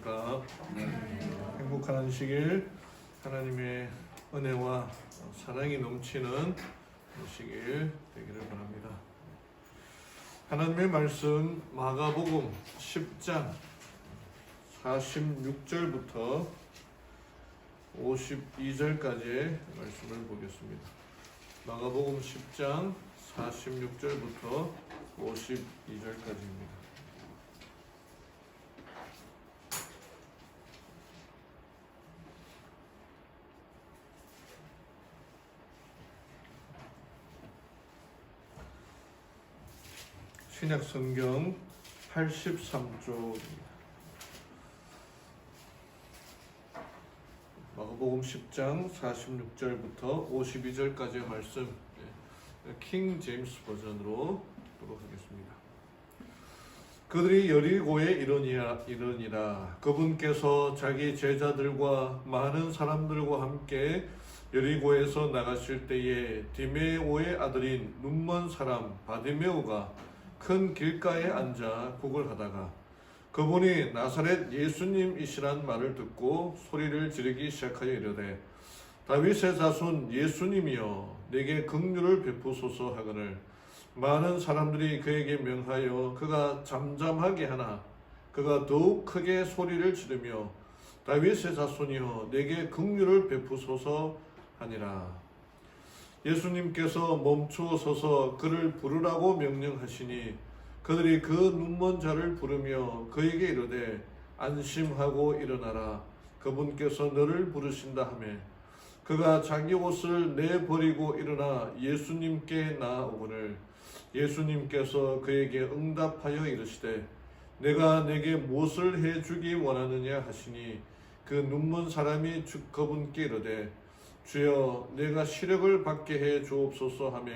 안녕하십니까. 행복한 안식일, 하나님의 은혜와 사랑이 넘치는 안식일 되기를 바랍니다. 하나님의 말씀 마가복음 10장 46절부터 52절까지의 말씀을 보겠습니다. 마가복음 10장 46절부터 52절까지입니다. 신약성경 83쪽입니다. 마가복음 10장 46절부터 52절까지의 말씀, 킹 제임스 버전으로 보도록 하겠습니다. 그들이 여리고에 이르니라. 그분께서 자기 제자들과 많은 사람들과 함께 여리고에서 나가실 때에 디메오의 아들인 눈먼 사람 바디메오가 큰 길가에 앉아 국을 하다가 그분이 나사렛 예수님이시란 말을 듣고 소리를 지르기 시작하여 이르되 다윗의 자손 예수님이여 내게 긍휼을 베푸소서 하거늘 많은 사람들이 그에게 명하여 그가 잠잠하게 하나 그가 더욱 크게 소리를 지르며 다윗의 자손이여 내게 긍휼을 베푸소서 하니라. 예수님께서 멈추어 서서 그를 부르라고 명령하시니 그들이 그 눈먼 자를 부르며 그에게 이르되 안심하고 일어나라 그분께서 너를 부르신다 하매 그가 자기 옷을 내버리고 일어나 예수님께 나아오거늘 예수님께서 그에게 응답하여 이르시되 내가 내게 무엇을 해주기 원하느냐 하시니 그 눈먼 사람이 그분께 이르되 주여 내가 시력을 받게 해 주옵소서 하며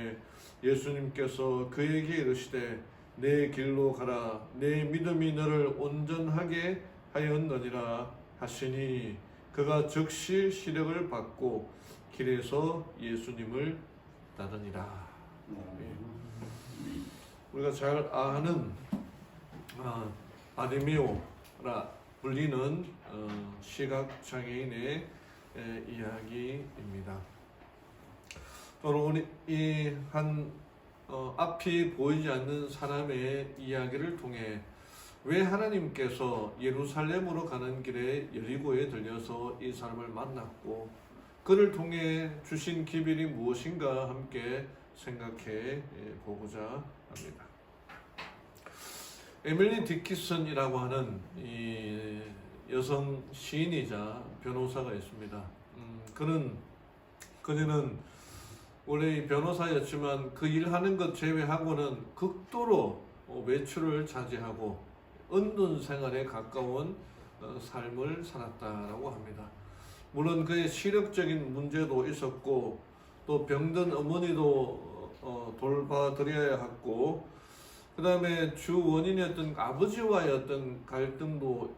예수님께서 그에게 이르시되 내 길로 가라 내 믿음이 너를 온전하게 하였느니라 하시니 그가 즉시 시력을 받고 길에서 예수님을 따르니라. 우리가 잘 아는 바디메오라 불리는 시각장애인의 이야기입니다. 또는 앞이 보이지 않는 사람의 이야기를 통해 왜 하나님께서 예루살렘으로 가는 길에 여리고에 들려서 이 사람을 만났고 그를 통해 주신 기별이 무엇인가 함께 생각해 보고자 합니다. 에밀리 디키슨이라고 하는 이 여성 시인이자 변호사가 있습니다. 그녀는 원래 변호사였지만 그 일하는 것 제외하고는 극도로 외출을 자제하고 은둔 생활에 가까운 삶을 살았다라고 합니다. 물론 그의 시력적인 문제도 있었고 또 병든 어머니도 돌봐드려야 했고 그 다음에 주 원인이었던 아버지와의 어떤 갈등도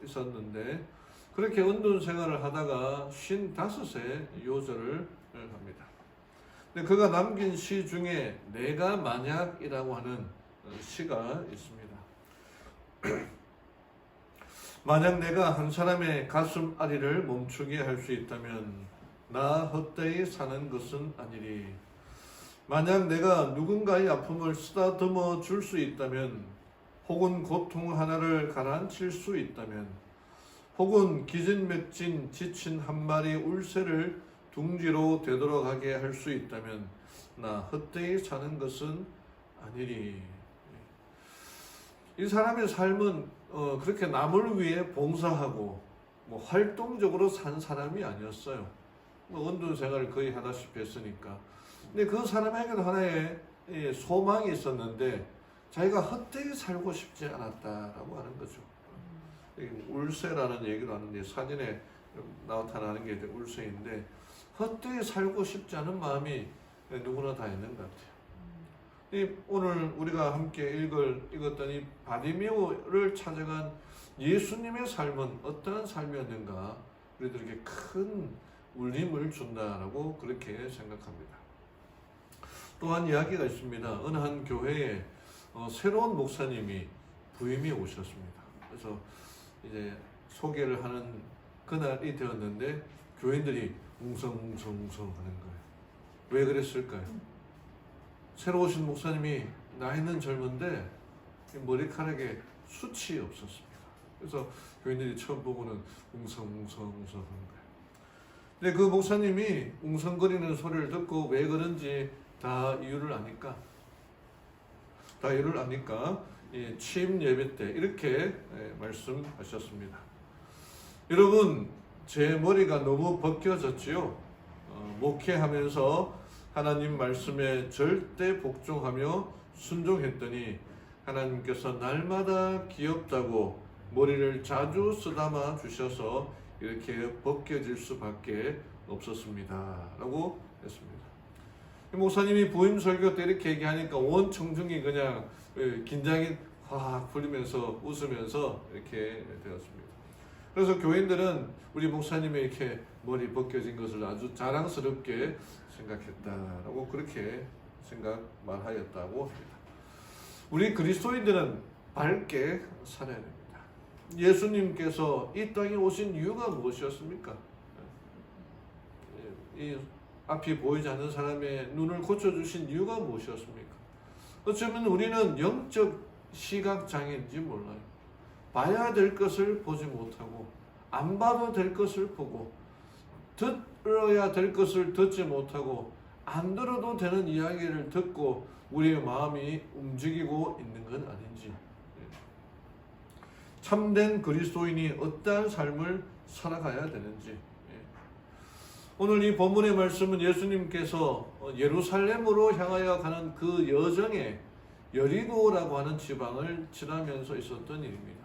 있었는데 그렇게 은둔 생활을 하다가 55세 요절을 합니다. 근데 그가 남긴 시 중에 내가 만약이라고 하는 시가 있습니다. 만약 내가 한 사람의 가슴 아리를 멈추게 할 수 있다면 나 헛되이 사는 것은 아니리. 만약 내가 누군가의 아픔을 쓰다듬어 줄 수 있다면 혹은 고통 하나를 가라앉힐 수 있다면 혹은 기진맥진 지친 한 마리 울새를 둥지로 되돌아가게 할 수 있다면 나 헛되이 사는 것은 아니리. 이 사람의 삶은 그렇게 남을 위해 봉사하고 활동적으로 산 사람이 아니었어요. 은둔 생활을 거의 하다시피 했으니까. 근데 그 사람에게도 하나의 소망이 있었는데 자기가 헛되이 살고 싶지 않았다라고 하는 거죠. 울새라는 얘기도 하는데 사진에 나타나는 게 울새인데 헛되이 살고 싶지 않은 마음이 누구나 다 있는 것 같아요. 오늘 우리가 함께 읽었던 이 바디메오를 찾아간 예수님의 삶은 어떠한 삶이었는가 우리들에게 큰 울림을 준다라고 그렇게 생각합니다. 또한 이야기가 있습니다. 어느 한 교회에 새로운 목사님이 부임이 오셨습니다. 그래서 이제 소개를 하는 그날이 되었는데 교인들이 웅성웅성웅성 하는 거예요. 왜 그랬을까요? 새로 오신 목사님이 나이는 젊은데 머리카락에 숱이 없었습니다. 그래서 교인들이 처음 보고는 웅성웅성웅성 하는 거예요. 근데 그 목사님이 웅성거리는 소리를 듣고 왜 그런지 다 이유를 아니까 취임 예배 때 이렇게 말씀하셨습니다. 여러분, 제 머리가 너무 벗겨졌지요. 목회하면서 하나님 말씀에 절대 복종하며 순종했더니 하나님께서 날마다 귀엽다고 머리를 자주 쓰다마 주셔서 이렇게 벗겨질 수밖에 없었습니다 라고 했습니다. 목사님이 부임 설교 때 이렇게 얘기하니까 온 청중이 그냥 긴장이 확 풀리면서 웃으면서 이렇게 되었습니다. 그래서 교인들은 우리 목사님이 이렇게 머리 벗겨진 것을 아주 자랑스럽게 생각했다라고 그렇게 말하였다고 합니다. 우리 그리스도인들은 밝게 살아야 됩니다. 예수님께서 이 땅에 오신 이유가 무엇이었습니까? 이 앞이 보이지 않는 사람의 눈을 고쳐주신 이유가 무엇이었습니까? 어쩌면 우리는 영적 시각장애인지 몰라요. 봐야 될 것을 보지 못하고 안 봐도 될 것을 보고 들어야 될 것을 듣지 못하고 안 들어도 되는 이야기를 듣고 우리의 마음이 움직이고 있는 건 아닌지, 참된 그리스도인이 어떠한 삶을 살아가야 되는지. 오늘 이 본문의 말씀은 예수님께서 예루살렘으로 향하여 가는 그 여정에 여리고라고 하는 지방을 지나면서 있었던 일입니다.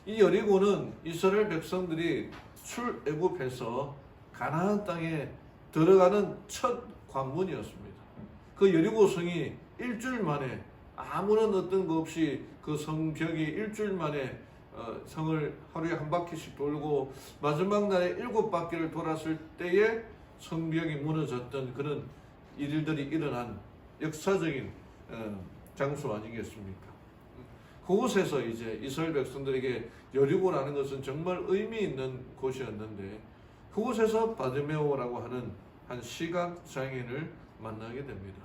이 여리고는 이스라엘 백성들이 출애굽해서 가나안 땅에 들어가는 첫 관문이었습니다. 그 여리고성이 일주일 만에 아무런 어떤 것 없이 그 성벽이 일주일 만에 성을 하루에 한 바퀴씩 돌고 마지막 날에 7바퀴를 돌았을 때에 성벽이 무너졌던 그런 일들이 일어난 역사적인 장소 아니겠습니까? 그곳에서 이제 이스라엘 백성들에게 여리고라는 것은 정말 의미 있는 곳이었는데 그곳에서 바디메오라고 하는 한 시각장애인을 만나게 됩니다.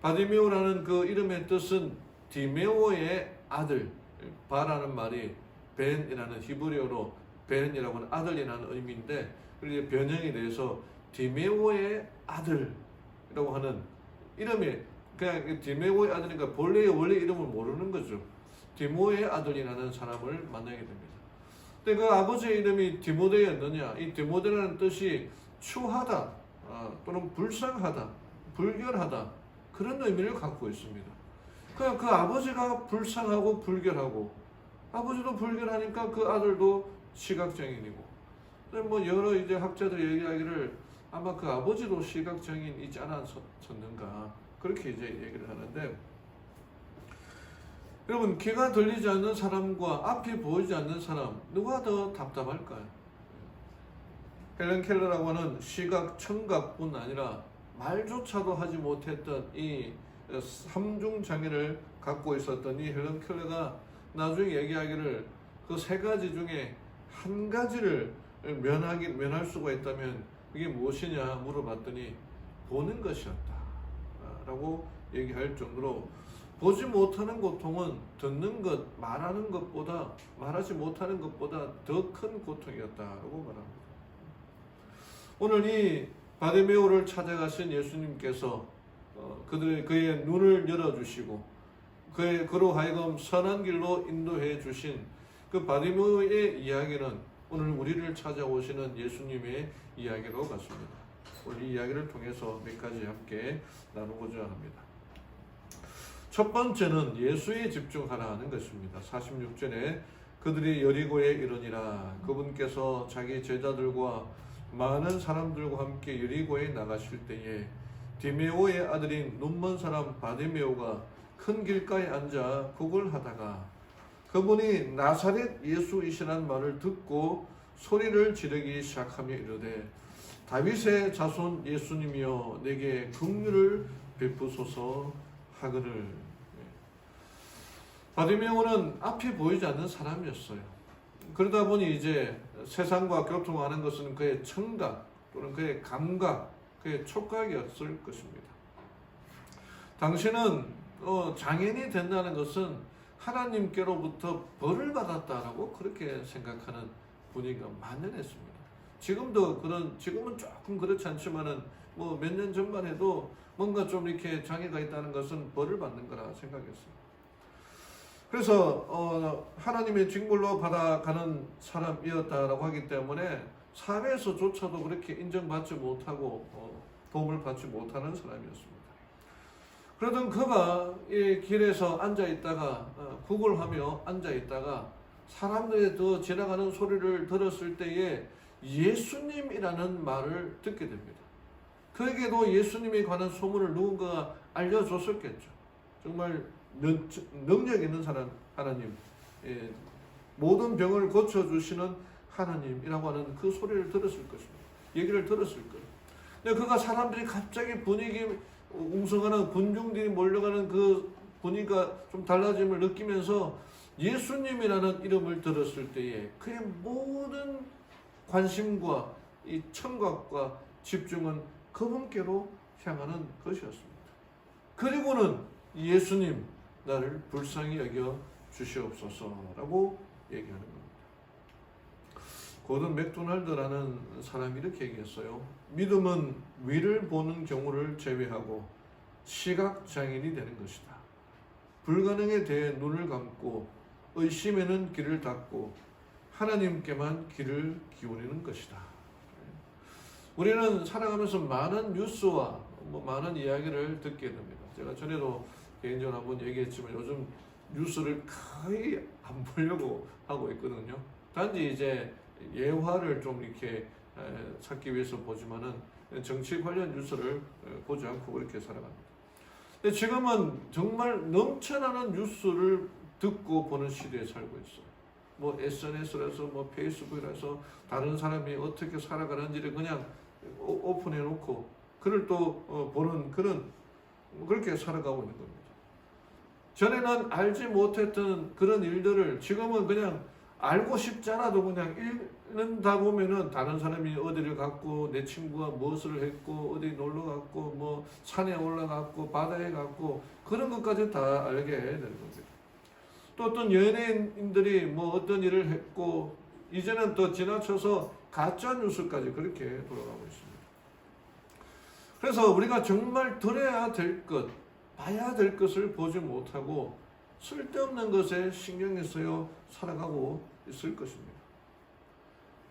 바디메오라는 그 이름의 뜻은 디메오의 아들, 바라는 말이 벤이라는 히브리어로 벤이라고 하는 아들이라는 의미인데 그리고 변형이 돼서 디메오의 아들이라고 하는 이름이 그냥 디메오의 아들이니까 원래 이름을 모르는 거죠. 디모의 아들이라는 사람을 만나게 됩니다. 근데 그 아버지의 이름이 디모데였느냐? 이 디모데라는 뜻이 추하다 또는 불쌍하다, 불결하다 그런 의미를 갖고 있습니다. 그 아버지가 불쌍하고 불결하고 아버지도 불결하니까 그 아들도 시각장애인이고 뭐 여러 이제 학자들이 얘기하기를 아마 그 아버지도 시각장애인이지 않았었는가 그렇게 이제 얘기를 하는데 여러분 귀가 들리지 않는 사람과 앞이 보이지 않는 사람 누가 더 답답할까요? 헬렌 켈러라고 하는 시각 청각뿐 아니라 말조차도 하지 못했던 이 삼중 장애를 갖고 있었던 이 헬렌 켈러가 나중에 얘기하기를 그 3가지 중에 한 가지를 면할 수가 있다면 그게 무엇이냐 물어봤더니 보는 것이었다 라고 얘기할 정도로 보지 못하는 고통은 듣는 것, 말하지 못하는 것보다 더 큰 고통이었다라고 말합니다. 오늘 이 바디메오를 찾아가신 예수님께서 그의 눈을 열어주시고 그로 하여금 선한 길로 인도해 주신 그 바디메오의 이야기는 오늘 우리를 찾아오시는 예수님의 이야기로 같습니다. 오늘 이 이야기를 통해서 몇 가지 함께 나누고자 합니다. 첫 번째는 예수에 집중하라는 것입니다. 46절에 그들이 여리고에 이르니라 그분께서 자기 제자들과 많은 사람들과 함께 여리고에 나가실 때에 디메오의 아들인 눈먼 사람 바디메오가 큰 길가에 앉아 구걸하다가 그분이 나사렛 예수이시라는 말을 듣고 소리를 지르기 시작하며 이르되 다윗의 자손 예수님이여 내게 긍휼을 베푸소서 하거늘. 바디메오는 앞이 보이지 않는 사람이었어요. 그러다 보니 이제 세상과 교통하는 것은 그의 청각 또는 그의 감각, 그의 촉각이었을 것입니다. 당신은 장애인이 된다는 것은 하나님께로부터 벌을 받았다라고 그렇게 생각하는 분위기가 만연했습니다. 지금은 조금 그렇지 않지만은 뭐 몇 년 전만 해도 뭔가 좀 이렇게 장애가 있다는 것은 벌을 받는 거라 생각했어요. 그래서 하나님의 징벌로 받아가는 사람이었다라고 하기 때문에 사회에서조차도 그렇게 인정받지 못하고 도움을 받지 못하는 사람이었습니다. 그러던 그가 이 길에서 앉아있다가 구걸하며 앉아있다가 사람들이 더 지나가는 소리를 들었을 때에 예수님이라는 말을 듣게 됩니다. 그에게도 예수님에 관한 소문을 누군가가 알려줬었겠죠. 정말 능력 있는 하나님, 모든 병을 고쳐주시는 하나님이라고 하는 그 소리를 들었을 것입니다. 얘기를 들었을 거예요. 근데 그가 사람들이 갑자기 분위기 웅성하는 군중들이 몰려가는 그 분위기가 좀 달라짐을 느끼면서 예수님이라는 이름을 들었을 때에 그의 모든 관심과 이 청각과 집중은 그분께로 향하는 것이었습니다. 그리고는 예수님, 나를 불쌍히 여겨 주시옵소서라고 얘기하는 겁니다. 고든 맥도날드라는 사람이 이렇게 얘기했어요. 믿음은 위를 보는 경우를 제외하고 시각장애인이 되는 것이다. 불가능에 대해 눈을 감고 의심에는 귀를 닫고 하나님께만 귀를 기울이는 것이다. 우리는 살아가면서 많은 뉴스와 많은 이야기를 듣게 됩니다. 제가 전에도 개인적으로 한번 얘기했지만 요즘 뉴스를 거의 안 보려고 하고 있거든요. 단지 이제 예화를 좀 이렇게 찾기 위해서 보지만은 정치 관련 뉴스를 보지 않고 그렇게 살아갑니다. 근데 지금은 정말 넘쳐나는 뉴스를 듣고 보는 시대에 살고 있어요. 뭐 SNS라서 뭐 페이스북이라서 다른 사람이 어떻게 살아가는지를 그냥 오픈해 놓고 그를 또 보는 그렇게 살아가고 있는 겁니다. 전에는 알지 못했던 그런 일들을 지금은 그냥 알고 싶지 않아도 그냥 읽는다 보면은 다른 사람이 어디를 갔고 내 친구가 무엇을 했고 어디 놀러 갔고 뭐 산에 올라갔고 바다에 갔고 그런 것까지 다 알게 되는 겁니다. 또 어떤 연예인들이 뭐 어떤 일을 했고 이제는 또 지나쳐서 가짜 뉴스까지 그렇게 돌아가고 있습니다. 그래서 우리가 정말 들어야 될 것, 봐야 될 것을 보지 못하고 쓸데없는 것에 신경을 써요 살아가고 있을 것입니다.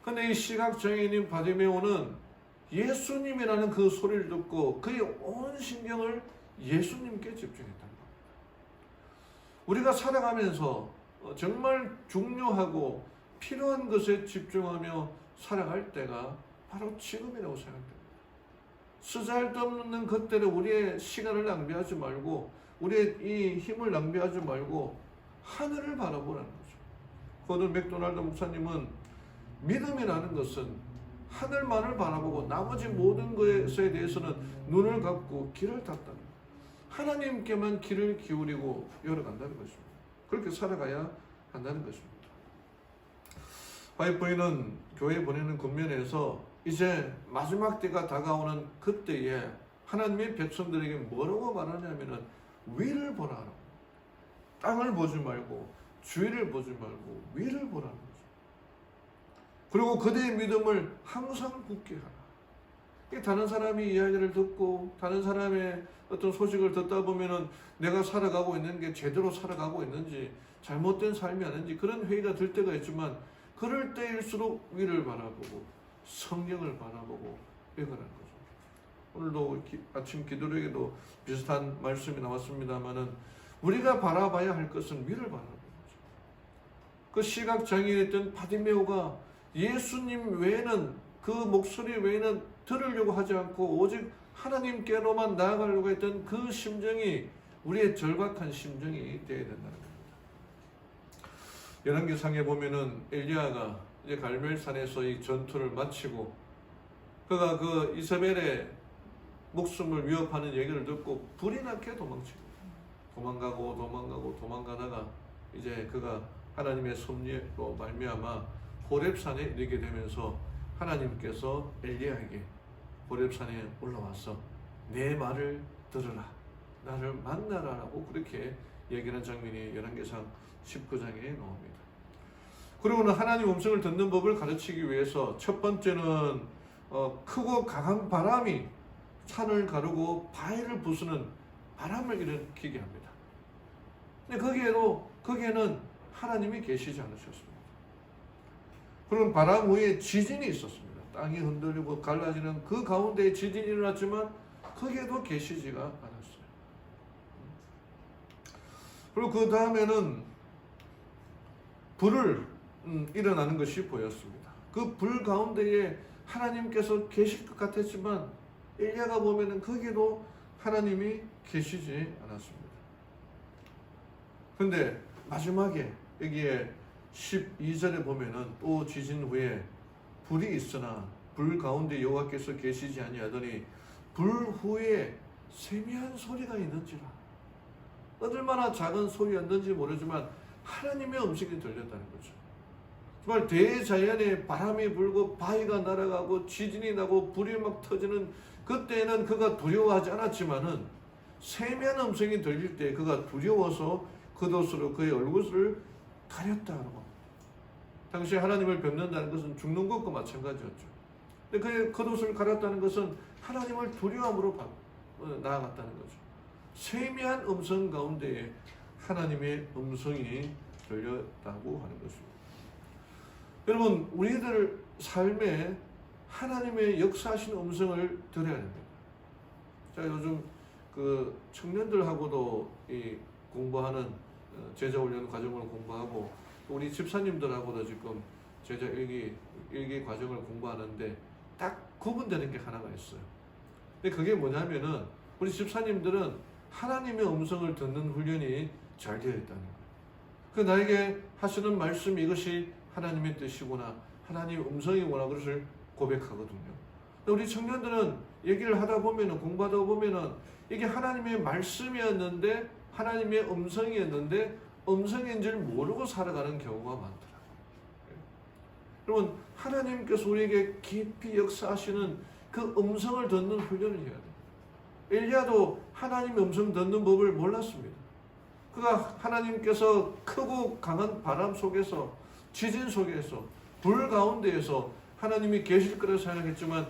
그런데 이 시각장애인인 바디메오는 예수님이라는 그 소리를 듣고 그의 온 신경을 예수님께 집중했다는 겁니다. 우리가 살아가면서 정말 중요하고 필요한 것에 집중하며 살아갈 때가 바로 지금이라고 생각됩니다. 쓰잘데없는 것들에 우리의 시간을 낭비하지 말고 우리의 이 힘을 낭비하지 말고 하늘을 바라보라는 거죠. 고든 맥도날드 목사님은 믿음이라는 것은 하늘만을 바라보고 나머지 모든 것에 대해서는 눈을 감고 귀를 닫다. 하나님께만 귀를 기울이고 열어간다는 것입니다. 그렇게 살아가야 한다는 것입니다. 와이프는 교회 보내는 군면에서 이제 마지막 때가 다가오는 그때에 하나님의 백성들에게 뭐라고 말하냐면은 위를 보라. 땅을 보지 말고 주위를 보지 말고 위를 보라는 거죠. 그리고 그대의 믿음을 항상 굳게 하라. 다른 사람이 이야기를 듣고 다른 사람의 어떤 소식을 듣다 보면은 내가 살아가고 있는 게 제대로 살아가고 있는지 잘못된 삶이 아닌지 그런 회의가 들 때가 있지만 그럴 때일수록 위를 바라보고 성경을 바라보고 읽으라는 거죠. 오늘도 아침 기도력에도 비슷한 말씀이 나왔습니다만은 우리가 바라봐야 할 것은 위를 바라보는 거죠. 그 시각장애인이었던 바디메오가 예수님 외에는 그 목소리 외에는 들으려고 하지 않고 오직 하나님께로만 나아가려고 했던 그 심정이 우리의 절박한 심정이 되어야 된다는 겁니다. 열왕기상에 보면은 엘리야가 이제 갈멜산에서 이 전투를 마치고 그가 그 이세벨의 목숨을 위협하는 얘기를 듣고 불이 나게 도망치고 도망가다가 이제 그가 하나님의 섭리로 말미암아 호렙산에 이르게 되면서 하나님께서 엘리야에게 호렙산에 올라와서 내 말을 들으라, 나를 만나라라고 그렇게 얘기하는 장면이 열왕기상 19장에 나옵니다. 그리고는 하나님 음성을 듣는 법을 가르치기 위해서 첫 번째는 크고 강한 바람이 산을 가르고 바위를 부수는 바람을 일으키게 합니다. 근데 거기에는 하나님이 계시지 않으셨습니다. 그런 바람 후에 지진이 있었습니다. 땅이 흔들리고 갈라지는 그 가운데에 지진이 일어났지만 거기에도 계시지가 않았어요. 그리고 그 다음에는 불을 일어나는 것이 보였습니다. 그 불 가운데에 하나님께서 계실 것 같았지만 엘리야가 보면은 거기도 하나님이 계시지 않았습니다. 그런데 마지막에 여기에 12절에 보면은 또 지진 후에 불이 있으나 불 가운데 여호와께서 계시지 아니하더니 불 후에 세미한 소리가 있는지라. 얼마나 작은 소리였는지 모르지만 하나님의 음성이 들렸다는 거죠. 정말 대자연에 바람이 불고 바위가 날아가고 지진이 나고 불이 막 터지는 그때는 그가 두려워하지 않았지만은 세미한 음성이 들릴 때 그가 두려워서 겉옷으로 그의 얼굴을 가렸다고. 당시 하나님을 뵙는다는 것은 죽는 것과 마찬가지였죠. 근데 그의 겉옷을 가렸다는 것은 하나님을 두려움으로 나아갔다는 거죠. 세미한 음성 가운데에 하나님의 음성이 들렸다고 하는 것입니다. 여러분, 우리들 삶에 하나님의 역사하신 음성을 들어야 됩니다. 제가 요즘 그 청년들하고도 이 공부하는 제자훈련 과정을 공부하고 우리 집사님들하고도 지금 제자 일기 과정을 공부하는데 딱 구분되는 게 하나가 있어요. 근데 그게 뭐냐면은 우리 집사님들은 하나님의 음성을 듣는 훈련이 잘 되어 있다는 거예요. 그 나에게 하시는 말씀 이것이 하나님의 뜻이구나, 하나님의 음성이구나, 그것을 고백하거든요. 우리 청년들은 얘기를 하다 보면은, 공부하다 보면은 이게 하나님의 말씀이었는데, 하나님의 음성이었는데 음성인 줄 모르고 살아가는 경우가 많더라고요. 여러분, 하나님께서 우리에게 깊이 역사하시는 그 음성을 듣는 훈련을 해야 돼요. 엘리야도 하나님의 음성 듣는 법을 몰랐습니다. 그가 하나님께서 크고 강한 바람 속에서, 지진 속에서, 불 가운데에서 하나님이 계실 거라 생각했지만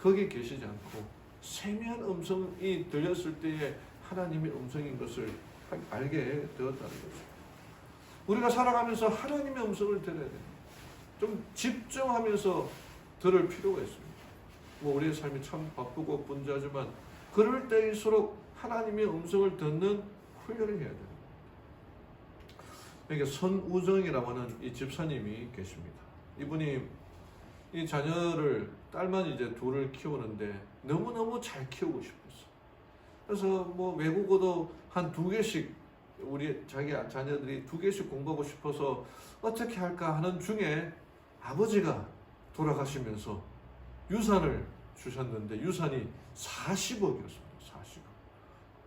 거기 계시지 않고 세미한 음성이 들렸을 때에 하나님의 음성인 것을 알게 되었다는 거죠. 우리가 살아가면서 하나님의 음성을 들어야 돼요. 좀 집중하면서 들을 필요가 있습니다. 뭐 우리의 삶이 참 바쁘고 분주하지만 그럴 때일수록 하나님의 음성을 듣는 훈련을 해야 돼요. 여기 선우정이라고 하는 이 집사님이 계십니다. 이분이 이 자녀를, 딸만 이제 둘을 키우는데 너무너무 잘 키우고 싶었어. 그래서 뭐 외국어도 한 2개씩 우리 자기 자녀들이 2개씩 공부하고 싶어서 어떻게 할까 하는 중에 아버지가 돌아가시면서 유산을 주셨는데 유산이 40억이었습니다. 40억.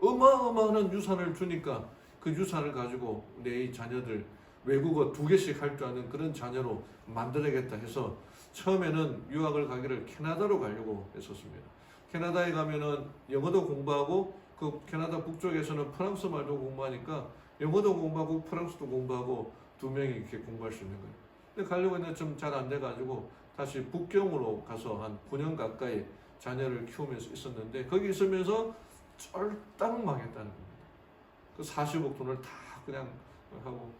어마어마한 유산을 주니까 그 유산을 가지고 내 자녀들 외국어 2개씩 할 줄 아는 그런 자녀로 만들어야겠다 해서 처음에는 유학을 가기를 캐나다로 가려고 했었습니다. 캐나다에 가면은 영어도 공부하고 그 캐나다 북쪽에서는 프랑스 말도 공부하니까 영어도 공부하고 프랑스도 공부하고 2명이 이렇게 공부할 수 있는 거예요. 근데 가려고 했는데 좀 잘 안 돼가지고 다시 북경으로 가서 한 9년 가까이 자녀를 키우면서 있었는데 거기 있으면서 쫄딱 망했다는 겁니다. 그 40억 돈을 다 그냥 하고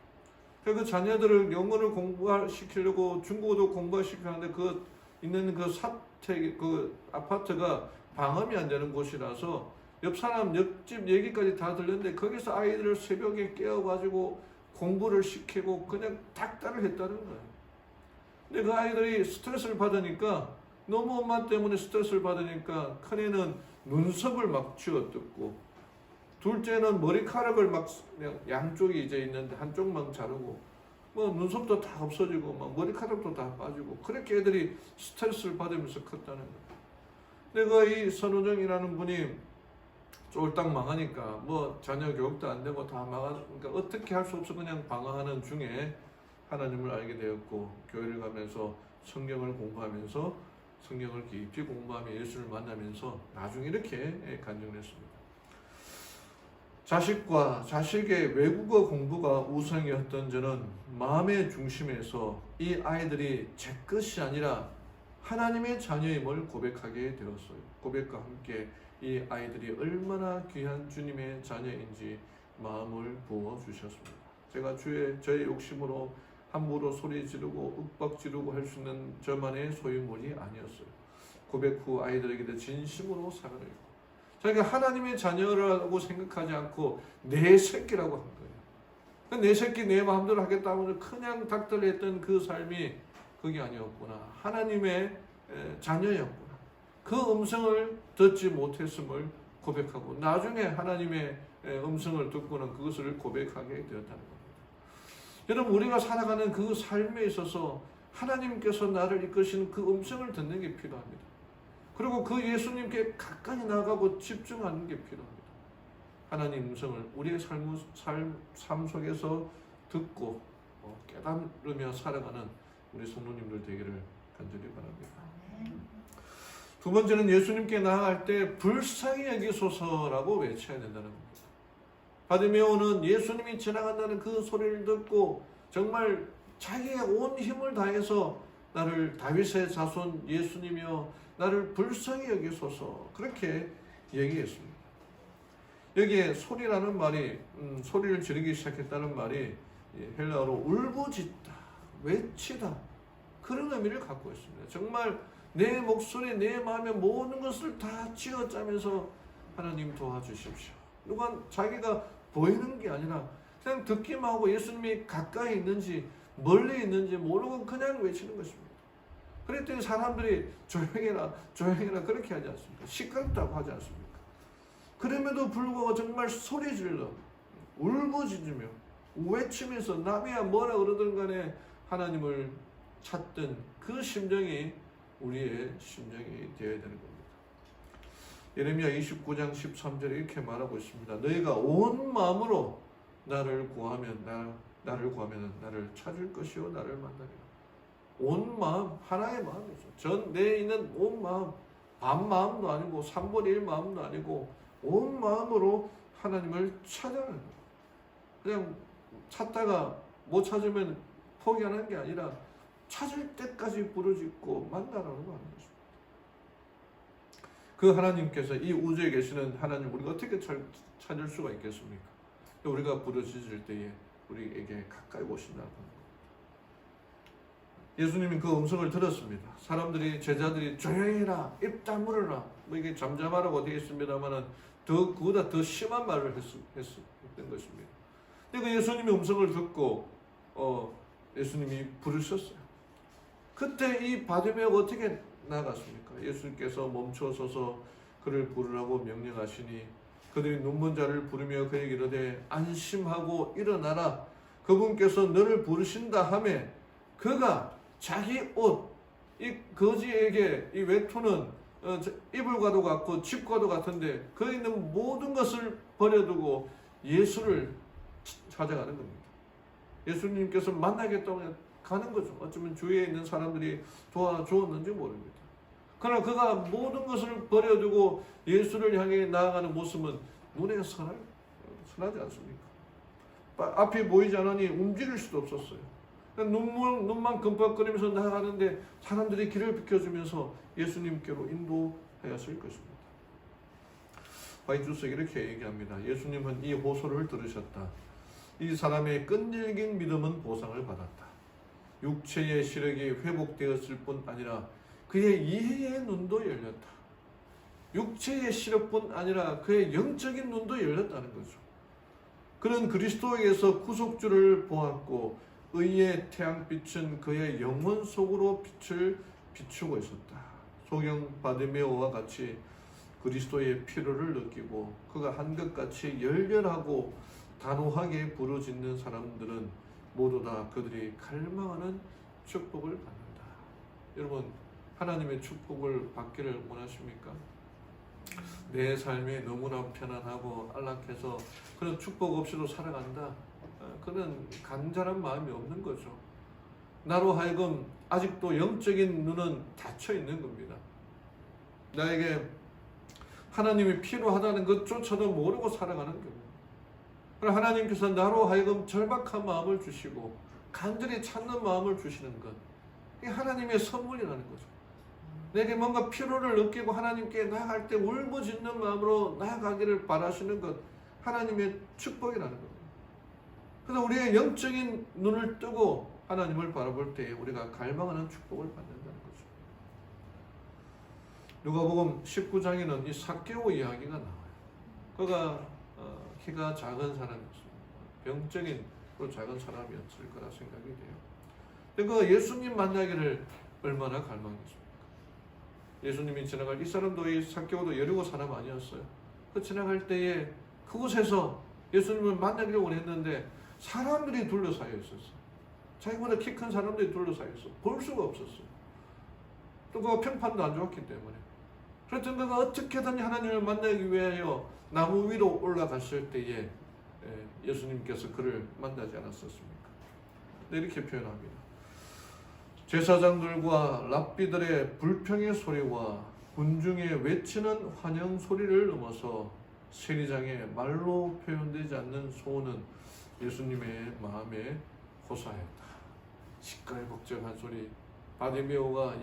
그 자녀들을 영어를 공부시키려고 중국어도 공부시키는데 그 있는 그 사택 그 아파트가 방음이 안 되는 곳이라서 옆집 얘기까지 다 들렸는데 거기서 아이들을 새벽에 깨워가지고 공부를 시키고 그냥 닥달을 했다는 거예요. 근데 그 아이들이 스트레스를 받으니까 너무 엄마 때문에 스트레스를 받으니까 큰애는 눈썹을 막 쥐어뜯고 둘째는 머리카락을 막 그냥 양쪽이 이제 있는데 한쪽만 자르고 뭐 눈썹도 다 없어지고 막 머리카락도 다 빠지고 그렇게 애들이 스트레스를 받으면서 컸다는 거예요. 근데 그 이 선우정이라는 분이 쫄딱 망하니까 뭐 자녀 교육도 안 되고 다 그러니까 어떻게 할 수 없어 그냥 방황하는 중에 하나님을 알게 되었고, 교회를 가면서 성경을 공부하면서 성경을 깊이 공부하며 예수를 만나면서 나중에 이렇게 간증을 했습니다. 자식과 자식의 외국어 공부가 우선이었던 저는 마음의 중심에서 이 아이들이 제 것이 아니라 하나님의 자녀임을 고백하게 되었어요. 고백과 함께 이 아이들이 얼마나 귀한 주님의 자녀인지 마음을 부어주셨습니다. 제가 저의 욕심으로 함부로 소리 지르고 윽박 지르고 할 수 있는 저만의 소유물이 아니었어요. 고백 후 아이들에게도 진심으로 사랑을 했고, 자기가 하나님의 자녀라고 생각하지 않고 내 새끼라고 한 거예요. 내 새끼 내 마음대로 하겠다고 그냥 닥달을 했던 그 삶이 그게 아니었구나. 하나님의 자녀였구나. 그 음성을 듣지 못했음을 고백하고 나중에 하나님의 음성을 듣고는 그것을 고백하게 되었다는 겁니다. 여러분, 우리가 살아가는 그 삶에 있어서 하나님께서 나를 이끄시는 그 음성을 듣는 게 필요합니다. 그리고 그 예수님께 가까이 나가고 집중하는 게 필요합니다. 하나님 음성을 우리의 삶 속에서 듣고 깨달으며 살아가는 우리 성도님들 되기를 간절히 바랍니다. 두 번째는 예수님께 나아갈 때 불쌍히 여기소서라고 외쳐야 된다는 겁니다. 바디메오는 예수님이 지나간다는 그 소리를 듣고 정말 자기의 온 힘을 다해서 나를 다윗의 자손 예수님이여 나를 불쌍히 여기소서 그렇게 얘기했습니다. 여기에 소리라는 말이 소리를 지르기 시작했다는 말이 헬라어로 울부짖다, 외치다 그런 의미를 갖고 있습니다. 정말 내 목소리, 내 마음의 모든 것을 다 쥐어짜면서 하나님 도와주십시오. 누가 자기가 보이는 게 아니라 그냥 듣기만 하고 예수님이 가까이 있는지 멀리 있는지 모르고 그냥 외치는 것입니다. 그랬더니 사람들이 조용해라 조용해라 그렇게 하지 않습니까? 시끄럽다고 하지 않습니까? 그럼에도 불구하고 정말 소리 질러 울부짖으며 외치면서 남이야 뭐라 그러든 간에 하나님을 찾던 그 심정이 우리의 심정이 되어야 되는 겁니다. 예레미야 29장 13절에 이렇게 말하고 있습니다. 너희가 온 마음으로 나를 구하면 나를 찾을 것이요 나를 만나리라. 온 마음, 하나의 마음이죠. 내에 있는 온 마음, 반 마음도 아니고 3분의 1 마음도 아니고 온 마음으로 하나님을 찾아내는 거예요. 그냥 찾다가 못 찾으면 포기하는 게 아니라 찾을 때까지 부르짖고 만나라고 하는 것입니다. 그 하나님께서 이 우주에 계시는 하나님 우리가 어떻게 찾을 수가 있겠습니까? 우리가 부르짖을 때에 우리에게 가까이 오신다는 겁니다. 예수님이 그 음성을 들었습니다. 사람들이 제자들이 조용히 해라 입 다물어라 뭐 이게 잠잠하라고 되어 있습니다만은 그보다 더 심한 말을 했던 것입니다. 근데 그 예수님의 음성을 듣고 예수님이 부르셨어요. 그때 이 바디메오가 어떻게 나갔습니까? 예수님께서 멈춰서서 그를 부르라고 명령하시니 그들이 눈먼 자를 부르며 그에게 이르되 안심하고 일어나라 그분께서 너를 부르신다 하매 그가 자기 옷 이 거지에게 이 외투는 이불과도 같고 집과도 같은데 거기 있는 모든 것을 버려두고 예수를 찾아가는 겁니다. 예수님께서 만나겠다고 가는 거죠. 어쩌면 주위에 있는 사람들이 도와주었는지 모릅니다. 그러나 그가 모든 것을 버려두고 예수를 향해 나아가는 모습은 눈에 선하지 않습니까? 앞이 보이지 않으니 움직일 수도 없었어요. 눈만 금박거리면서 나아가는데 사람들이 길을 비켜주면서 예수님께로 인도하였을 것입니다. 화이트주석이 이렇게 얘기합니다. 예수님은 이 호소를 들으셨다. 이 사람의 끈질긴 믿음은 보상을 받았다. 육체의 시력이 회복되었을 뿐 아니라 그의 이해의 눈도 열렸다. 육체의 시력뿐 아니라 그의 영적인 눈도 열렸다는 거죠. 그는 그리스도에게서 구속주를 보았고 의의 태양빛은 그의 영혼 속으로 빛을 비추고 있었다. 소경 바디메오와 같이 그리스도의 필요를 느끼고 그가 한것같이 열렬하고 단호하게 부르짖는 사람들은 모두 다 그들이 갈망하는 축복을 받는다. 여러분 하나님의 축복을 받기를 원하십니까? 내 삶이 너무나 편안하고 안락해서 그런 축복 없이도 살아간다. 그는 간절한 마음이 없는 거죠. 나로 하여금 아직도 영적인 눈은 닫혀 있는 겁니다. 나에게 하나님이 필요하다는 것조차도 모르고 살아가는 겁니다. 그럼 하나님께서 나로 하여금 절박한 마음을 주시고 간절히 찾는 마음을 주시는 것, 이게 하나님의 선물이라는 거죠. 내게 뭔가 필요를 느끼고 하나님께 나아갈 때 울부짖는 마음으로 나아가기를 바라시는 것, 하나님의 축복이라는 겁니다. 그래서 우리의 영적인 눈을 뜨고 하나님을 바라볼 때 우리가 갈망하는 축복을 받는다는 거죠. 누가복음 19장에는 이 삭개오 이야기가 나와요. 그가 키가 작은 사람이었습니다. 병적인 작은 사람이었을 거라 생각이 돼요. 근데 그 예수님 만나기를 얼마나 갈망했습니까? 예수님이 지나갈, 이 사람도, 이 삭개오도 여리고 사람 아니었어요. 그 지나갈 때에 그곳에서 예수님을 만나기를 원했는데 사람들이 둘러싸여 있었어요. 자기보다 키 큰 사람들이 둘러싸여 있어. 볼 수가 없었어요. 또 그 평판도 안 좋았기 때문에. 그랬던 그가 어떻게든 하나님을 만나기 위하여 나무 위로 올라갔을 때에 예수님께서 그를 만나지 않았었습니까? 네, 이렇게 표현합니다. 제사장들과 랍비들의 불평의 소리와 군중의 외치는 환영 소리를 넘어서 세리장의 말로 표현되지 않는 소원은 예수님의 마음에 고사했다. 시끌벅적한 소리. 바디메오가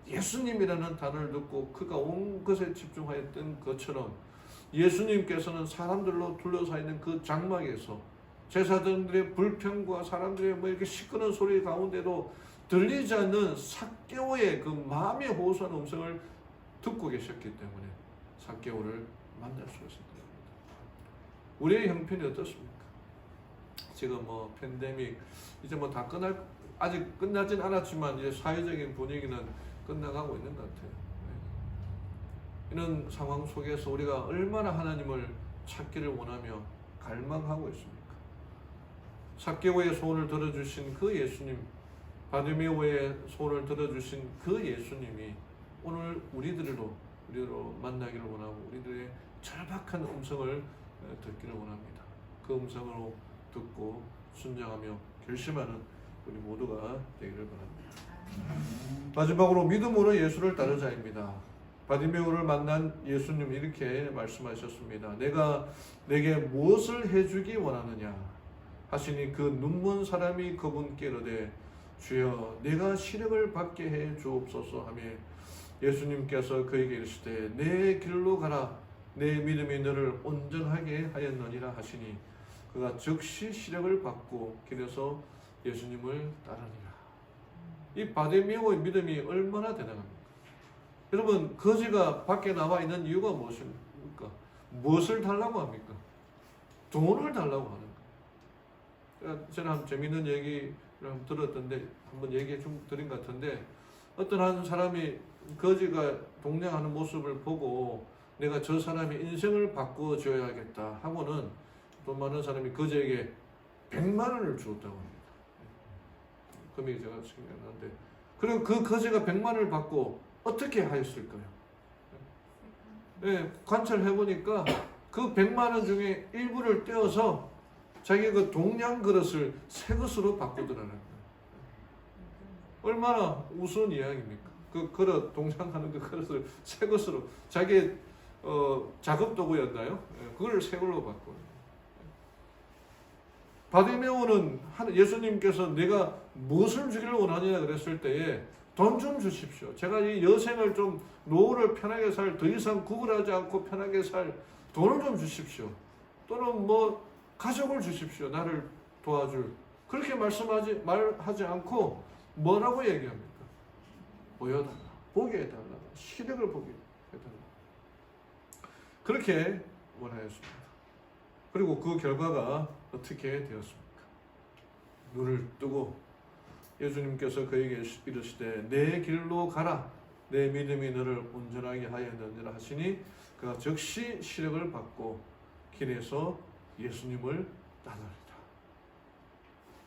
예수님이라는 단어를 듣고 그가 온 것에 집중하였던 것처럼 예수님께서는 사람들로 둘러싸여 있는 그 장막에서 제사장들의 불평과 사람들의 이렇게 시끄러운 소리 가운데도 들리지 않는 삭개오의 그 마음에 호소하는 음성을 듣고 계셨기 때문에 삭개오를 만날 수 있었던 겁니다. 우리의 형편이 어떻습니까? 지금 팬데믹 이제 다 아직 끝나진 않았지만 이제 사회적인 분위기는 끝나가고 있는 것 같아요. 이런 상황 속에서 우리가 얼마나 하나님을 찾기를 원하며 갈망하고 있습니까? 삭개오의 소원을 들어주신 그 예수님, 바디메오의 소원을 들어주신 그 예수님이 오늘 우리들로 만나기를 원하고 우리들의 절박한 음성을 듣기를 원합니다. 그 음성으로 듣고 순종하며 결심하는 우리 모두가 되기를 바랍니다. 마지막으로 믿음으로 예수를 따르자입니다. 바디메오를 만난 예수님 이렇게 말씀하셨습니다. 내가 내게 무엇을 해주기 원하느냐 하시니 그 눈먼 사람이 그분께 이르되 주여 내가 시력을 받게 해 주옵소서 하며 예수님께서 그에게 이르시되 내 길로 가라 내 믿음이 너를 온전하게 하였느니라 하시니 그가 즉시 시력을 받고 길에서 예수님을 따르니라. 이 바디메오의 믿음이 얼마나 대단합니까? 여러분, 거지가 밖에 나와 있는 이유가 무엇입니까? 무엇을 달라고 합니까? 돈을 달라고 하는 거예요. 저는 한 재미있는 얘기를 들었던데 한번 얘기해 좀 드린 것 같은데 어떤 한 사람이 거지가 동냥하는 모습을 보고 내가 저 사람의 인생을 바꿔줘야겠다 하고는 돈 많은 사람이 거지에게 100만 원을 주었다고 합니다. 금액이 제가 생각나는데 그리고 그 거지가 100만 원을 받고 어떻게 하였을까요? 네, 관찰해보니까 그 100만 원 중에 일부를 떼어서 자기 그 동양 그릇을 새 것으로 바꾸더라는 거예요. 얼마나 우스운 이야기입니까? 그 그릇, 동양하는 그 그릇을 새 것으로 자기 작업도구였나요? 그걸 새 걸로 바꾸는. 바디메오는 예수님께서 내가 무엇을 주기를 원하냐 그랬을 때에 돈 좀 주십시오. 제가 이 여생을 좀 노후를 편하게 살, 더 이상 구걸하지 않고 편하게 살 돈을 좀 주십시오. 또는 가족을 주십시오. 나를 도와줄. 그렇게 말하지 않고 뭐라고 얘기합니까? 보여달라. 보게 해달라. 시력을 보게 해달라. 그렇게 원하였습니다. 그리고 그 결과가 어떻게 되었습니까? 눈을 뜨고 예수님께서 그에게 이르시되 내 길로 가라 내 믿음이 너를 온전하게 하였느니라 하시니 그가 즉시 시력을 받고 길에서 예수님을 따르리라.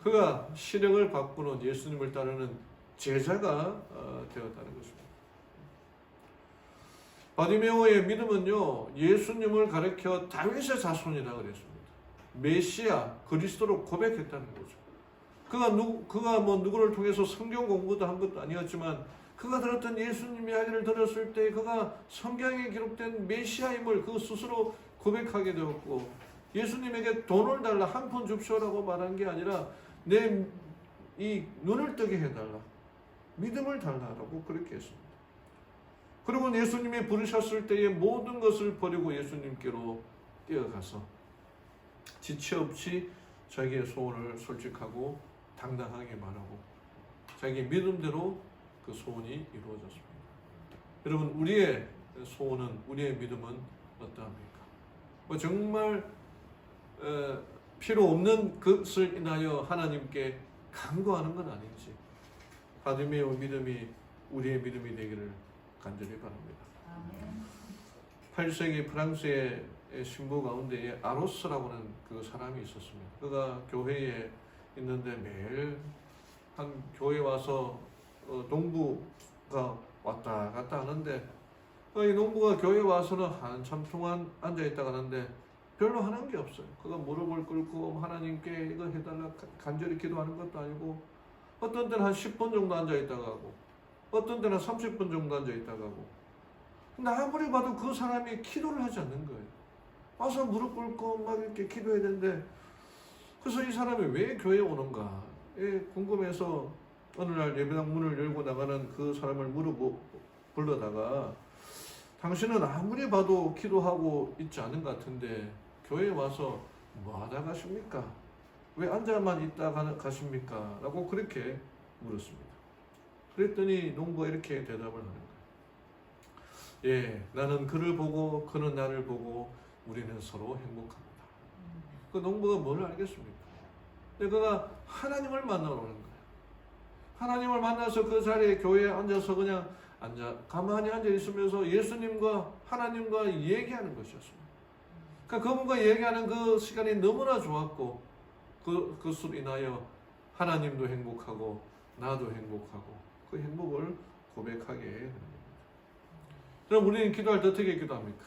그가 시력을 받고는 예수님을 따르는 제자가 되었다는 것입니다. 바디메오의 믿음은요, 예수님을 가리켜 다윗의 자손이라 그랬습니다. 메시아 그리스도로 고백했다는 거죠. 그가 뭐 누구를 통해서 성경 공부도 한 것도 아니었지만 그가 들었던 예수님 이야기를 들었을 때 그가 성경에 기록된 메시아임을 그 스스로 고백하게 되었고, 예수님에게 돈을 달라 한 푼 줍쇼라고 말한 게 아니라 내 이 눈을 뜨게 해달라, 믿음을 달라라고 그렇게 했습니다. 그리고 예수님이 부르셨을 때에 모든 것을 버리고 예수님께로 뛰어가서 지체 없이 자기의 소원을 솔직하고 당당하게 말하고 자기 믿음대로 그 소원이 이루어졌습니다. 여러분, 우리의 소원은, 우리의 믿음은 어떠합니까? 뭐 정말 필요 없는 것을 인하여 하나님께 간구하는 건 아닌지, 바디메오 믿음이 우리의 믿음이 되기를 간절히 바랍니다. 8세기 프랑스의 신부 가운데에 아로스라고 하는 그 사람이 있었습니다. 그가 교회에 있는데 매일 한 교회 와서 농부가 왔다 갔다 하는데, 이 농부가 교회 와서는 한참 동안 앉아있다가 하는데 별로 하는 게 없어요. 그가 무릎을 꿇고 하나님께 이거 해달라 간절히 기도하는 것도 아니고, 어떤 때는 한 10분 정도 앉아있다가 하고, 어떤 때는 30분 정도 앉아있다가 하고, 근데 아무리 봐도 그 사람이 기도를 하지 않는 거예요. 와서 무릎 꿇고 막 이렇게 기도해야 되는데, 그래서 이 사람이 왜 교회에 오는가 궁금해서 어느 날 예배당 문을 열고 나가는 그 사람을 불러다가, 당신은 아무리 봐도 기도하고 있지 않은 것 같은데 교회에 와서 뭐 하다 가십니까? 왜 앉아만 있다 가십니까? 라고 그렇게 물었습니다. 그랬더니 농부가 이렇게 대답을 하는 거예요. 예, 나는 그를 보고 그는 나를 보고 우리는 서로 행복합니다. 그 농부가 뭘 알겠습니까? 그가 하나님을 만나러 오는 거예요. 하나님을 만나서 그 자리에 교회에 앉아서 그냥 가만히 앉아 있으면서 예수님과 하나님과 얘기하는 것이었습니다. 그러니까 그분과 얘기하는 그 시간이 너무나 좋았고, 그것으로 인하여 하나님도 행복하고 나도 행복하고 그 행복을 고백하게 되는 겁니다. 그럼 우리는 기도할 때 어떻게 기도합니까?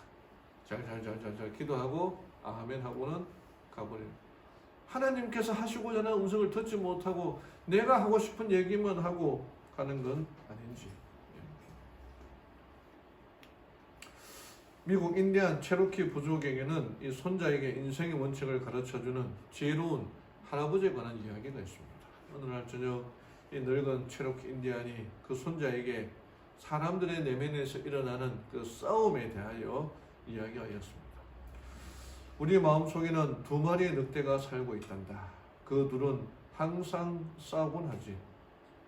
잘 기도하고 아멘 하고는 가버려요. 하나님께서 하시고자 하는 음성을 듣지 못하고 내가 하고 싶은 얘기만 하고 가는 건 아닌지. 미국 인디안 체로키 부족에게는 이 손자에게 인생의 원칙을 가르쳐주는 지혜로운 할아버지에 관한 이야기가 있습니다. 어느 날 저녁 이 늙은 체로키 인디안이 그 손자에게 사람들의 내면에서 일어나는 그 싸움에 대하여 이야기하였습니다. 우리 마음속에는 두 마리의 늑대가 살고 있단다. 그 둘은 항상 싸우곤 하지.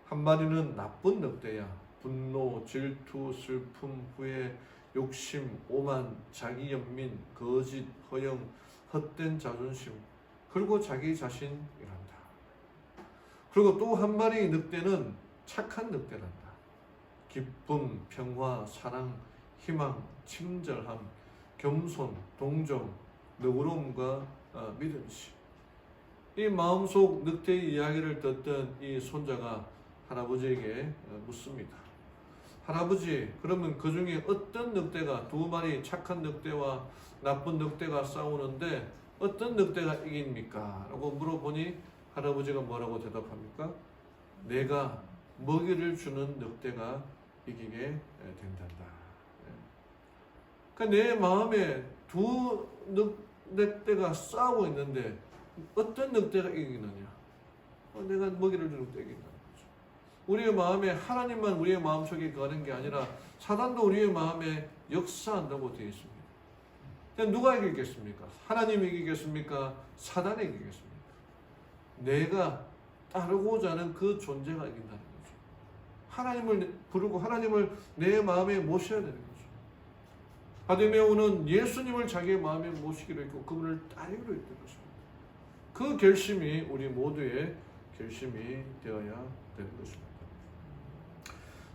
한 마리는 나쁜 늑대야. 분노, 질투, 슬픔, 후회, 욕심, 오만, 자기 연민, 거짓, 허영, 헛된 자존심, 그리고 자기 자신이란다. 그리고 또 한 마리의 늑대는 착한 늑대란다. 기쁨, 평화, 사랑, 희망, 친절함, 겸손, 동정, 너그러움과 믿음심. 이 마음속 늑대의 이야기를 듣던 이 손자가 할아버지에게 묻습니다. 할아버지, 그러면 그 중에 어떤 늑대가, 두 마리 착한 늑대와 나쁜 늑대가 싸우는데 어떤 늑대가 이깁니까? 라고 물어보니 할아버지가 뭐라고 대답합니까? 내가 먹이를 주는 늑대가 이기게 된단다. 그러니까 내 마음에 두 늑대가 싸우고 있는데 어떤 늑대가 이기느냐? 내가 먹이를 주는 늑대가 이긴다. 우리의 마음에 하나님만 우리의 마음속에 거하는 게 아니라 사단도 우리의 마음에 역사한다고 되어 있습니다. 누가 이기겠습니까? 하나님이 이기겠습니까? 사단이 이기겠습니까? 내가 따르고자 하는 그 존재가 이긴다는 거죠. 하나님을 부르고 하나님을 내 마음에 모셔야 되는 거죠. 바디메오는 예수님을 자기의 마음에 모시기로 했고 그분을 따르기로 했던 것입니다. 그 결심이 우리 모두의 결심이 되어야 되는 것입니다.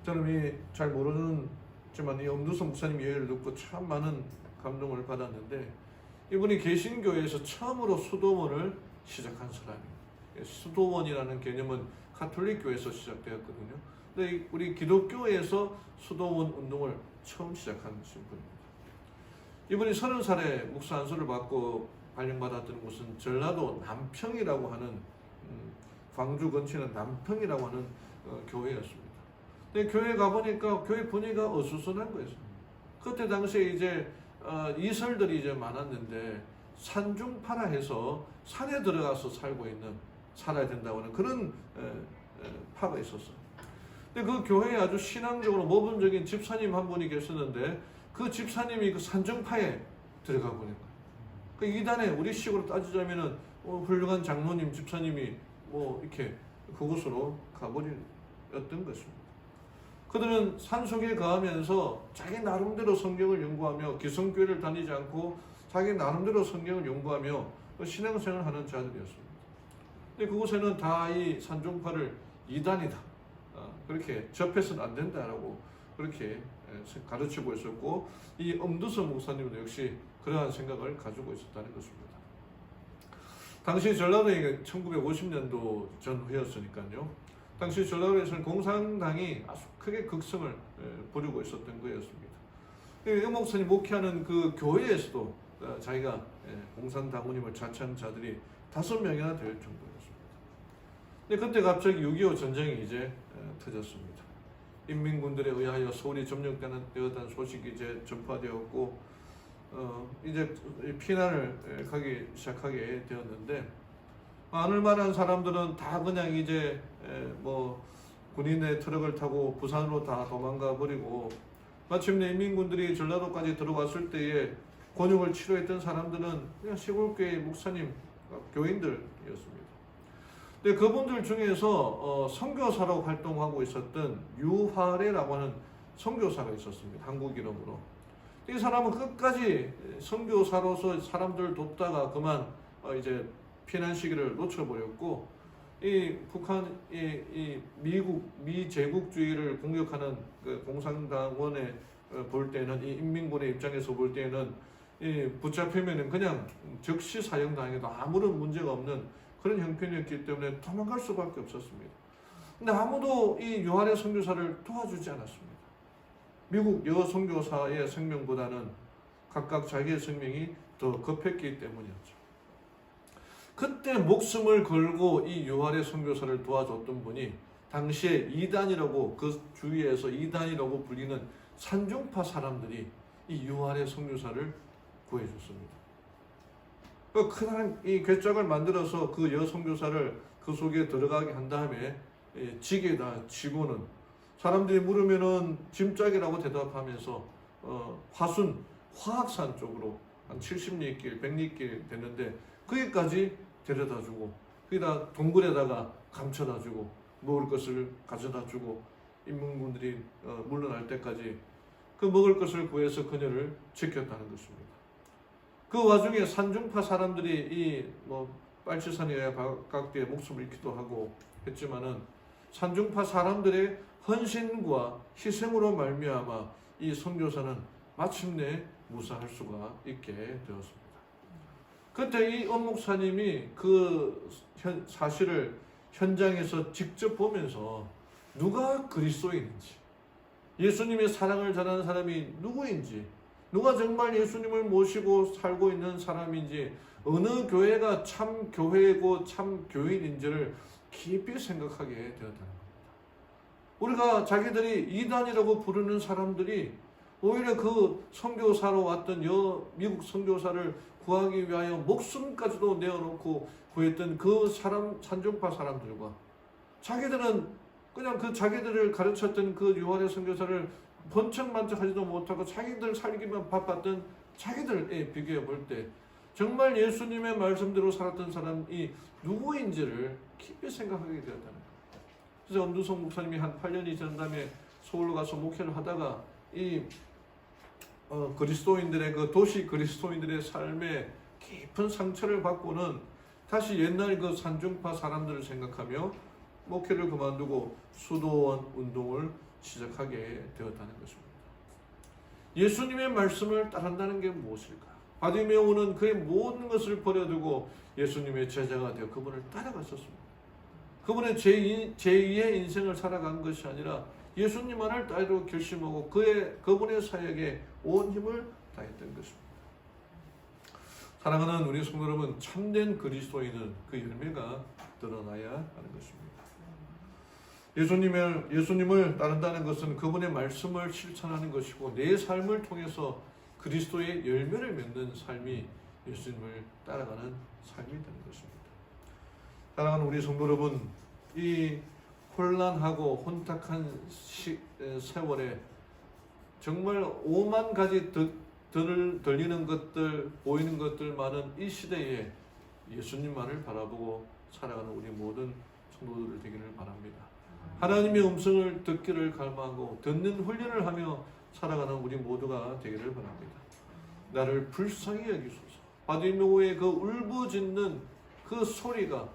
저는 잘 모르지만 이 엄두성 목사님 예를 듣고 참 많은 감동을 받았는데, 이분이 개신교에서 처음으로 수도원을 시작한 사람이에요. 수도원이라는 개념은 가톨릭교에서 시작되었거든요. 근데 우리 기독교에서 수도원 운동을 처음 시작한 분입니다. 이분이 30살에 목사 안수를 받고 발령받았던 곳은 전라도 남평이라고 하는 광주 근처에 있는 남평이라고 하는 교회였습니다. 근데 교회 가보니까 교회 분위기가 어수선한 거예요. 그때 당시에 이제 이설들이 이제 많았는데 산중파라 해서 산에 들어가서 살아야 된다고 하는 그런 파가 있었어요. 근데 그 교회에 아주 신앙적으로 모범적인 집사님 한 분이 계셨는데 그 집사님이 그 산중파에 들어가 버린 거예요. 그 이단에 우리식으로 따지자면은 훌륭한 장로님, 집사님이 이렇게 그곳으로 가버렸던 것입니다. 그들은 산속에 거하면서 자기 나름대로 성경을 연구하며 기성교회를 다니지 않고 자기 나름대로 성경을 연구하며 신앙생활을 하는 자들이었습니다. 근데 그곳에는 다 이 산중파를 이단이다, 그렇게 접해서는 안 된다라고 그렇게 가르치고 있었고, 이 엄두선 목사님도 역시 그러한 생각을 가지고 있었다는 것입니다. 당시 전라도에 1950년도 전후였으니까요. 당시 전라도에서는 공산당이 아주 크게 극성을 부리고 있었던 거였습니다. 이 목사님 목회하는 그 교회에서도 자기가 공산당원임을 자처한 자들이 5명이나 될 정도였습니다. 근데 그때 갑자기 6.25 전쟁이 이제 터졌습니다. 인민군들에 의하여 서울이 점령되었다는 소식이 이제 전파되었고, 이제 피난을 가기 시작하게 되었는데, 많을 만한 사람들은 다 그냥 이제 군인의 트럭을 타고 부산으로 다 도망가 버리고, 마침내 인민군들이 전라도까지 들어왔을 때에 곤욕을 치료했던 사람들은 그냥 시골교회 목사님, 교인들이었습니다. 근데 그분들 중에서 선교사로 활동하고 있었던 유화래라고 하는 선교사가 있었습니다. 한국 이름으로. 이 사람은 끝까지 선교사로서 사람들 돕다가 그만 이제 피난 시기를 놓쳐버렸고, 이 북한, 이 미국, 미제국주의를 공격하는 그 공산당원에 볼 때는, 이 인민군의 입장에서 볼 때는 이 붙잡히면은 그냥 즉시 사형당해도 아무런 문제가 없는 그런 형편이었기 때문에 도망갈 수밖에 없었습니다. 근데 아무도 이 유한의 선교사를 도와주지 않았습니다. 미국 여 선교사의 생명보다는 각각 자기의 생명이 더 급했기 때문이었죠. 그때 목숨을 걸고 이 유한의 선교사를 도와줬던 분이 당시에 이단이라고, 그 주위에서 이단이라고 불리는 산중파 사람들이 이 유한의 선교사를 구해줬습니다. 그 큰한 이 괴짝을 만들어서 그 여선교사를 그 속에 들어가게 한 다음에 지게다 치고는, 사람들이 물으면은 짐짝이라고 대답하면서 화순, 화학산 쪽으로 한 70리 길, 100리 길 됐는데 거기까지 데려다주고, 거기다 동굴에다가 감춰다주고, 먹을 것을 가져다주고, 인민군들이 물러날 때까지 그 먹을 것을 구해서 그녀를 지켰다는 것입니다. 그 와중에 산중파 사람들이 이 빨치산에 각대에 목숨을 잃기도 하고 했지만은, 산중파 사람들의 헌신과 희생으로 말미암아 이 선교사는 마침내 무사할 수가 있게 되었습니다. 그때 이 엄목사님이 그 사실을 현장에서 직접 보면서 누가 그리스도인인지, 예수님의 사랑을 전하는 사람이 누구인지, 누가 정말 예수님을 모시고 살고 있는 사람인지, 어느 교회가 참 교회고 참 교인인지를 깊이 생각하게 되었다는 겁니다. 우리가 자기들이 이단이라고 부르는 사람들이 오히려 그 선교사로 왔던 미국 선교사를 구하기 위하여 목숨까지도 내어놓고 구했던 그 산중파 사람들과, 자기들은 그냥 그 자기들을 가르쳤던 그 유한의 선교사를 번쩍만쩍하지도 못하고 자기들 살기만 바빴던 자기들에 비교해 볼 때 정말 예수님의 말씀대로 살았던 사람이 누구인지를 깊이 생각하게 되었다는 거예요. 그래서 엄두성 목사님이 한 8년이 지난 다음에 서울로 가서 목회를 하다가 이 그리스도인들의 그 도시 그리스도인들의 삶에 깊은 상처를 받고는 다시 옛날 그 산중파 사람들을 생각하며 목회를 그만두고 수도원 운동을 시작하게 되었다는 것입니다. 예수님의 말씀을 따른다는 게 무엇일까? 바디메오는 그의 모든 것을 버려두고 예수님의 제자가 되어 그분을 따라갔었습니다. 그분의 제2의 인생을 살아간 것이 아니라 예수님만을 따르기로 결심하고 그분의 사역에 온 힘을 다했던 것입니다. 사랑하는 우리 성도 여러분, 참된 그리스도인은 그 열매가 드러나야 하는 것입니다. 예수님을 따른다는 것은 그분의 말씀을 실천하는 것이고 내 삶을 통해서 그리스도의 열매를 맺는 삶이 예수님을 따라가는 삶이 되는 것입니다. 사랑하는 우리 성도 여러분, 이 혼란하고 혼탁한 세월에 정말 오만 가지 들리는 것들, 보이는 것들 많은 이 시대에 예수님만을 바라보고 살아가는 우리 모든 성도들 되기를 바랍니다. 하나님의 음성을 듣기를 갈망하고 듣는 훈련을 하며 살아가는 우리 모두가 되기를 바랍니다. 나를 불쌍히 여기소서. 바디메오의 그 울부짖는 그 소리가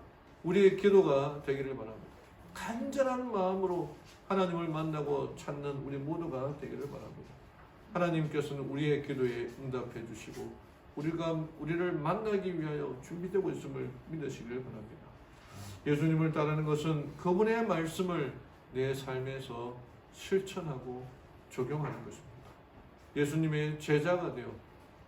우리의 기도가 되기를 바랍니다. 간절한 마음으로 하나님을 만나고 찾는 우리 모두가 되기를 바랍니다. 하나님께서는 우리의 기도에 응답해 주시고 우리를 만나기 위하여 준비되고 있음을 믿으시길 바랍니다. 예수님을 따르는 것은 그분의 말씀을 내 삶에서 실천하고 적용하는 것입니다. 예수님의 제자가 되어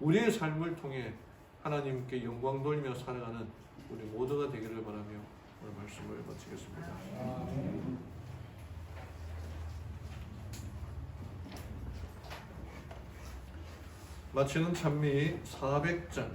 우리의 삶을 통해 하나님께 영광 돌리며 살아가는 우리 모두가 되기를 바라며 오늘 말씀을 마치겠습니다. 마치는 찬미 400장.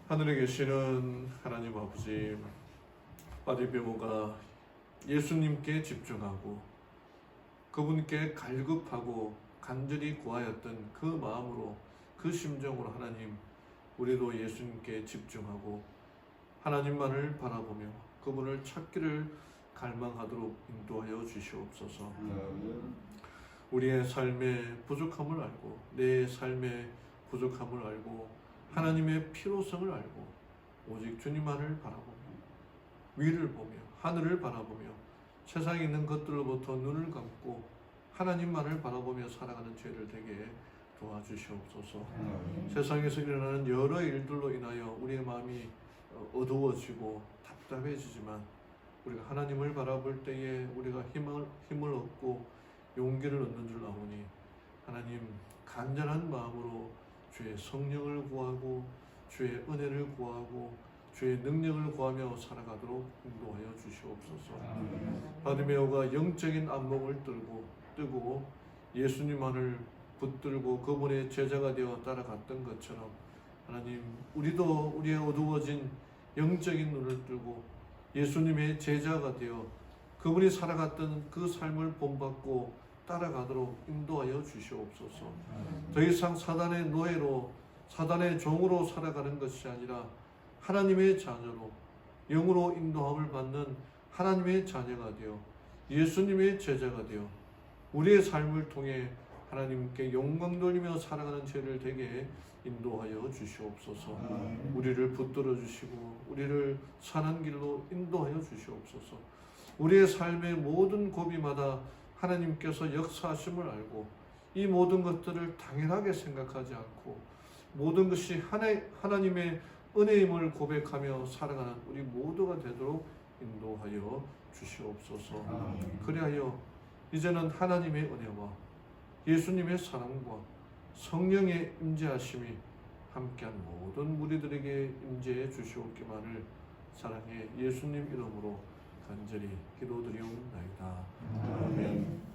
하늘에 계시는 하나님 아버지, 바디메오가 예수님께 집중하고 그분께 갈급하고 간절히 구하였던 그 마음으로, 그 심정으로 하나님, 우리도 예수님께 집중하고 하나님만을 바라보며 그분을 찾기를 갈망하도록 인도하여 주시옵소서. 우리의 삶의 부족함을 알고 내 삶의 부족함을 알고 하나님의 필요성을 알고 오직 주님만을 바라보며 위를 보며 하늘을 바라보며 세상에 있는 것들로부터 눈을 감고 하나님만을 바라보며 살아가는 죄를 되게 도와주시옵소서. 세상에서 일어나는 여러 일들로 인하여 우리의 마음이 어두워지고 답답해지지만 우리가 하나님을 바라볼 때에 우리가 힘을 얻고 용기를 얻는 줄 아오니 하나님 간절한 마음으로 주의 성령을 구하고 주의 은혜를 구하고 주의 능력을 구하며 살아가도록 인도하여 주시옵소서. 바디메오가 영적인 안목을 뜨고 예수님만을 붙들고 그분의 제자가 되어 따라갔던 것처럼 하나님 우리도 우리의 어두워진 영적인 눈을 뜨고 예수님의 제자가 되어 그분이 살아갔던 그 삶을 본받고 따라가도록 인도하여 주시옵소서. 더 이상 사단의 노예로 사단의 종으로 살아가는 것이 아니라 하나님의 자녀로 영으로 인도함을 받는 하나님의 자녀가 되어 예수님의 제자가 되어 우리의 삶을 통해 하나님께 영광 돌리며 살아가는 죄를 되게 인도하여 주시옵소서. 우리를 붙들어 주시고 우리를 사는 길로 인도하여 주시옵소서. 우리의 삶의 모든 고비마다 하나님께서 역사하심을 알고 이 모든 것들을 당연하게 생각하지 않고 모든 것이 하나님의 은혜임을 고백하며 살아가는 우리 모두가 되도록 인도하여 주시옵소서. 그리하여 이제는 하나님의 은혜와 예수님의 사랑과 성령의 임재하심이 함께한 모든 무리들에게 임재해 주시옵기만을 사랑해 예수님 이름으로 간절히 기도드리옵나이다. 아멘.